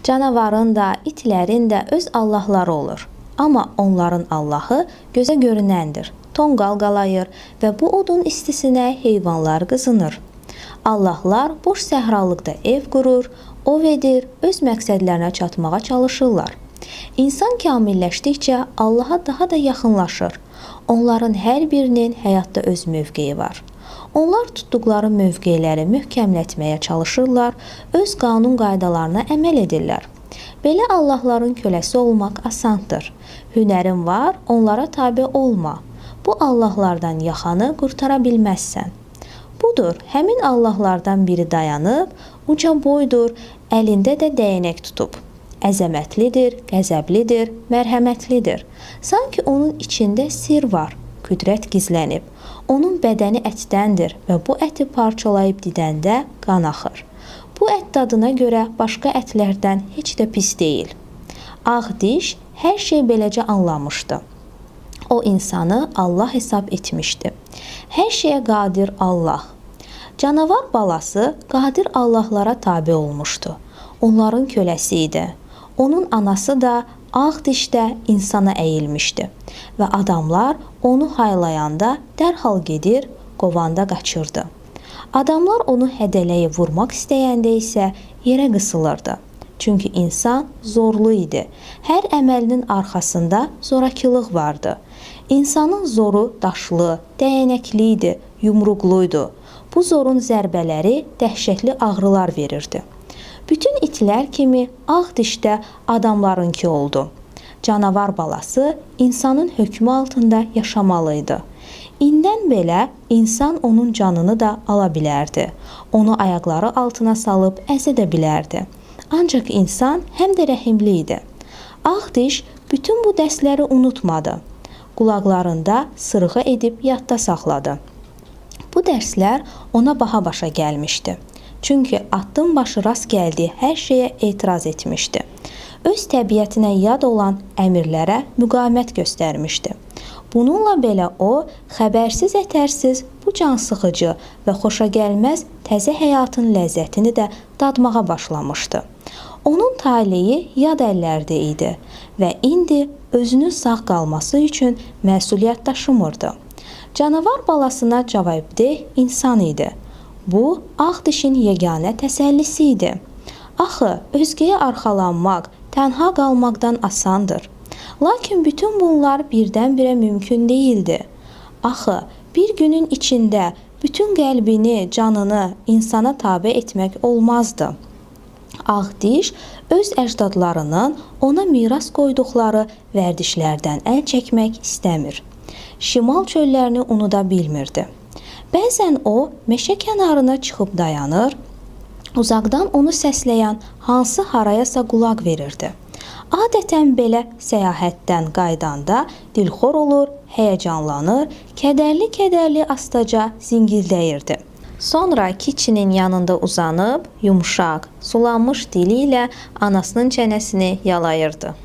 Canavarın da, itlərin də öz Allahları olur. Amma onların Allahı gözə görünəndir. Tonqal qalayır və bu odun istisinə heyvanlar qızınır. Allahlar boş səhralıqda ev qurur, ov edir, öz məqsədlərinə çatmağa çalışırlar. İnsan kamilləşdikcə Allaha daha da yaxınlaşır. Onların hər birinin həyatda öz mövqeyi var. Onlar tutduqları mövqeləri möhkəmlətməyə çalışırlar, öz qanun qaydalarına əməl edirlər. Belə Allahların köləsi olmaq asandır. Hünərin var, onlara tabe olma. Bu Allahlardan yaxanı qurtara bilməzsən. Budur, həmin Allahlardan biri dayanıb, uca boydur, əlində də dəyənək tutub. Əzəmətlidir, qəzəblidir, mərhəmətlidir. Sanki onun içində sir var, qüdrət gizlənib. Onun bədəni ətdəndir və bu əti parçalayıb didəndə qan axır. Bu ət dadına görə başqa ətlərdən heç də pis deyil. Ağ diş hər şey beləcə anlamışdı. O insanı Allah hesab etmişdi. Hər şeyə qadir Allah. Canavar balası qadir Allahlara tabe olmuşdu. Onların köləsi idi. Onun anası da ağ dişdə insana əyilmişdi və adamlar onu haylayanda dərhal gedir, qovanda qaçırdı. Adamlar onu hədələyib vurmaq istəyəndə isə yerə qısılırdı. Çünki insan zorlu idi. Hər əməlinin arxasında zorakılıq vardı. İnsanın zoru daşlı, dəyənəkli idi, yumruqluydu. Bu zorun zərbələri dəhşətli ağrılar verirdi. Bütün itlər kimi ağ dişdə adamlarınki oldu. Canavar balası insanın hökmü altında yaşamalıydı. İndən belə insan onun canını da ala bilərdi. Onu ayaqları altına salıb əzədə bilərdi. Ancaq insan həm də rəhimli idi. Ağ diş bütün bu dərsləri unutmadı. Qulaqlarında sırğa edib yadda saxladı. Bu dərslər ona baha başa gəlmişdi. Çünki atın başı rast gəldiyi hər şeyə etiraz etmişdi. Öz təbiətinə yad olan əmirlərə müqavimət göstərmişdi. Bununla belə o, xəbərsiz ətərsiz bu cansıxıcı və xoşagəlməz təzə həyatın ləzzətini də dadmağa başlamışdı. Onun taleyi yad əllərdə idi və indi özünün sağ qalması üçün məsuliyyət daşımırdı. Canavar balasına cavabdeh insan idi. Bu, ağ dişin yeganə təsəllisi idi. Axı, özgəyə arxalanmaq, tənha qalmaqdan asandır. Lakin bütün bunlar birdən-birə mümkün değildi. Axı, bir günün içində bütün qəlbini, canını insana tabe etmək olmazdı. Ağ diş öz əcdadlarının ona miras qoyduqları vərdişlərdən əl çəkmək istəmir. Şimal çöllərini unuda bilmirdi. Bəzən o, meşə kənarına çıxıb dayanır, uzaqdan onu səsləyən hansı harayasa qulaq verirdi. Adətən belə səyahətdən qaydanda dilxor olur, həyəcanlanır, kədərli-kədərli astaca zingildəyirdi. Sonra keçinin yanında uzanıb, yumşaq, sulanmış dili ilə anasının çənəsini yalayırdı.